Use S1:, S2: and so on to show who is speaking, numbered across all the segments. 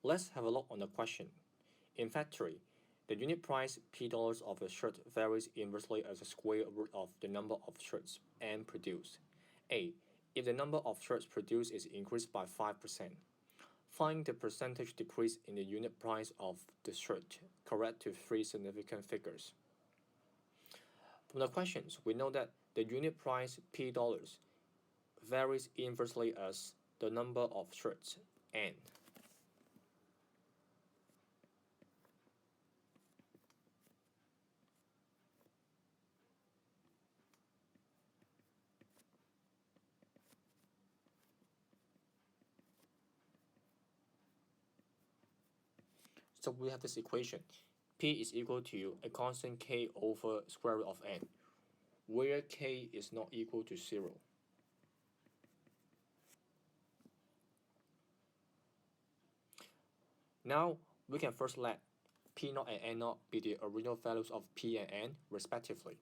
S1: Let's have a look on the question. In factory, the unit price P dollars of a shirt varies inversely as a square root of the number of shirts N produced. A. If the number of shirts produced is increased by 5%, find the percentage decrease in the unit price of the shirt, correct to three significant figures. From the questions, we know that the unit price P dollars varies inversely as the number of shirts N. So we have this equation. P is equal to a constant K over square root of N, where K is not equal to 0. Now, we can first let P0 and N0 be the original values of P and N, respectively.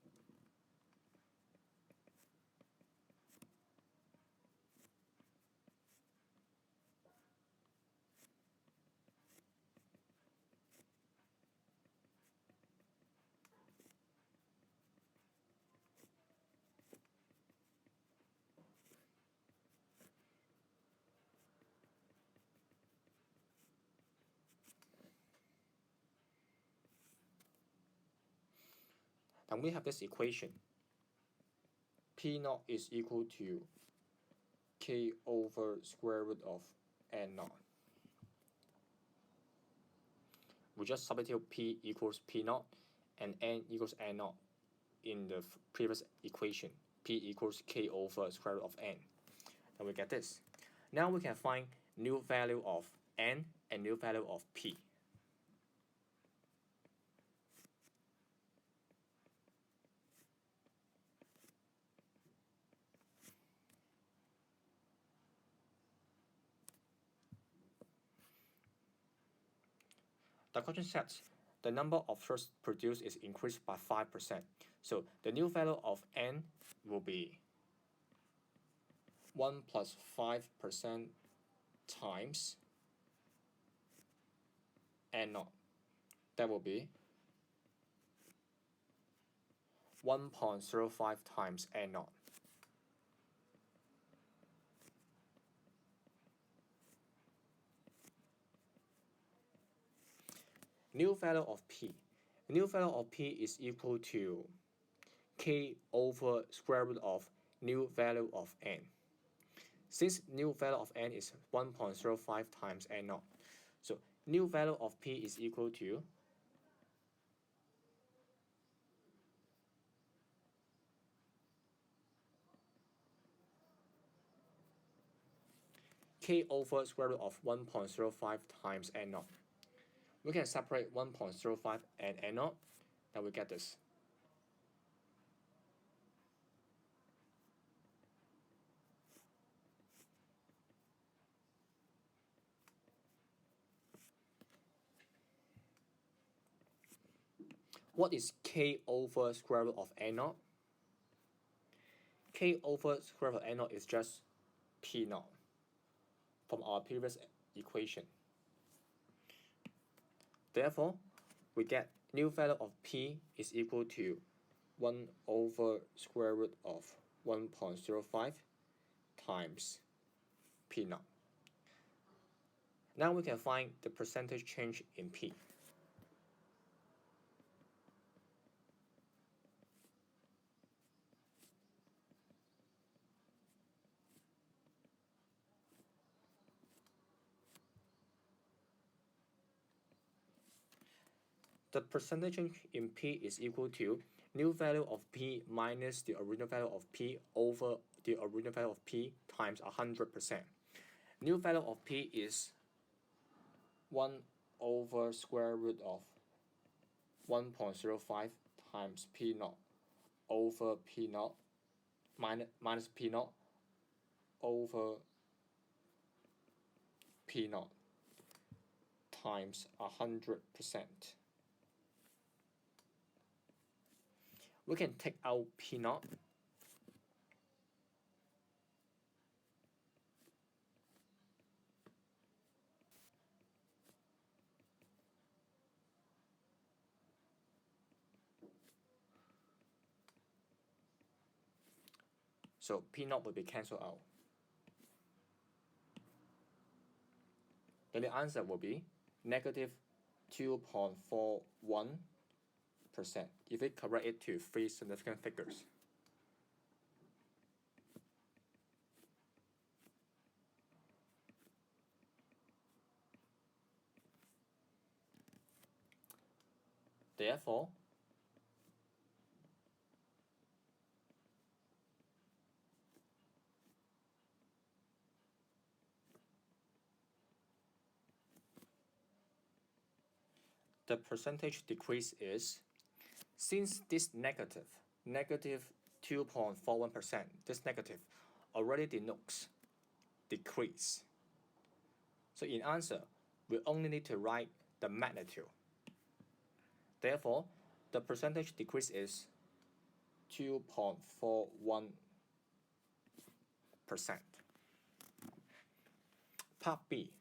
S1: Then we have this equation. P0 is equal to K over square root of N0. We just substitute P equals P0 and N equals N0 in the previous equation. P equals K over square root of N. Then we get this. Now we can find new value of N and new value of P. The question says the number of shirts produced is increased by 5%. So the new value of N will be 1 plus 5% times N0. That will be 1.05 times N0. New value of P. New value of P is equal to K over square root of new value of N. Since new value of N is 1.05 times N0, so new value of P is equal to K over square root of 1.05 times N0. We can separate 1.05 and N0, then we get this. What is K over square root of N0? K over square root of N0 is just P0 from our previous equation. Therefore, we get new value of P is equal to 1 over square root of 1.05 times P0. Now we can find the percentage change in P. The percentage change in P is equal to new value of P minus the original value of P over the original value of P times 100%. New value of P is 1 over square root of 1.05 times P0 over P0 minus P0 over P0 times 100%. We can take out P0. So P0 will be cancelled out. Then the answer will be negative 2.41% if we correct it to three significant figures. Therefore, the percentage decrease is, since this negative 2.41%, this negative already denotes decrease. So in answer, we only need to write the magnitude. Therefore, the percentage decrease is 2.41%. Part B.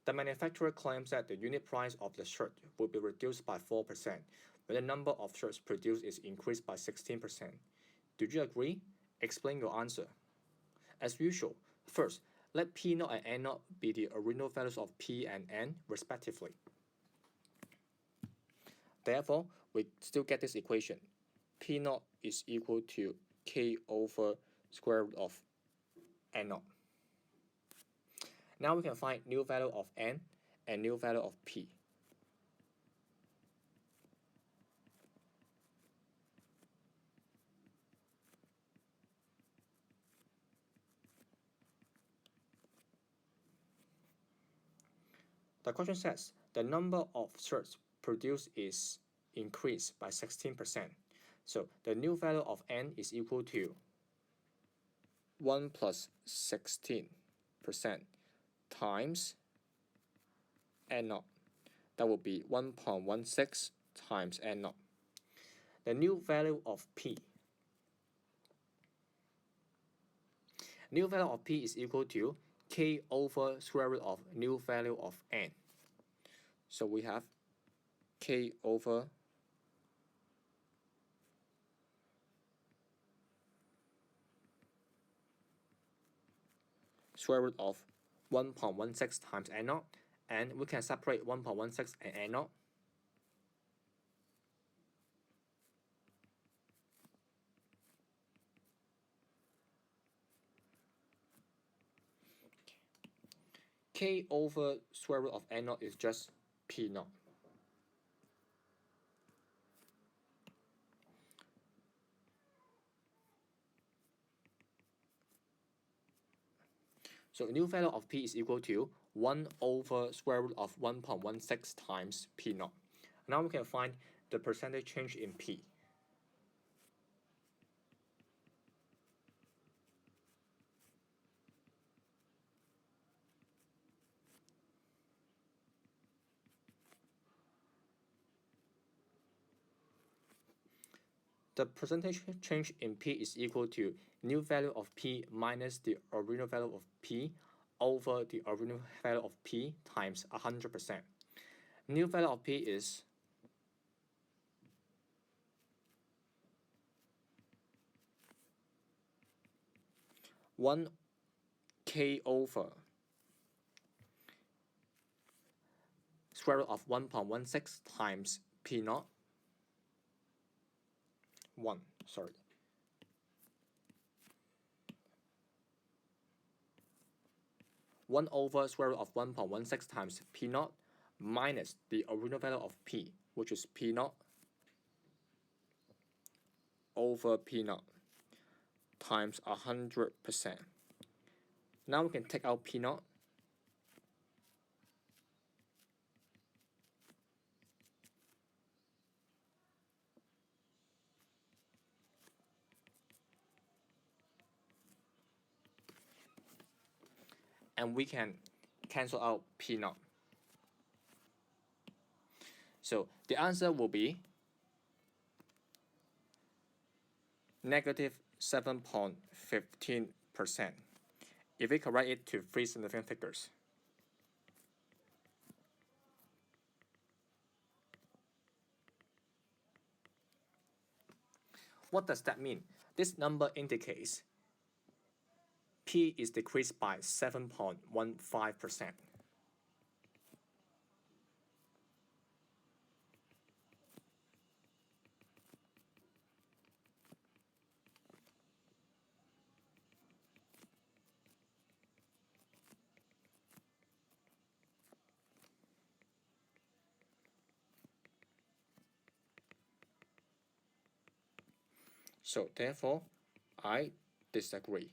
S1: The manufacturer claims that the unit price of the shirt will be reduced by 4% when the number of shirts produced is increased by 16%. Do you agree? Explain your answer. As usual, first, let P0 and N0 be the original values of P and N respectively. Therefore, we still get this equation. P0 is equal to K over square root of N0. Now we can find new value of N and new value of P. The question says the number of shirts produced is increased by 16%. So the new value of N is equal to 1 plus 16% times N0. That will be 1.16 times N0. The new value of P. New value of P is equal to K over square root of new value of N. So we have K over square root of 1.16 times N0, and we can separate 1.16 and N0. K over square root of N0 is just P0. So new value of P is equal to 1 over square root of 1.16 times P0. Now we can find the percentage change in P. The percentage change in P is equal to new value of P minus the original value of P over the original value of P times 100%. New value of P is 1 K over square root of 1.16 times P0. 1 over square root of 1.16 times P0 minus the original value of P, which is P0 over P0 times 100%. Now we can take out P0. And we can cancel out P0. So the answer will be negative 7.15% if we correct it to three significant figures. What does that mean? This number indicates P is decreased by 7.15%. So therefore, I disagree.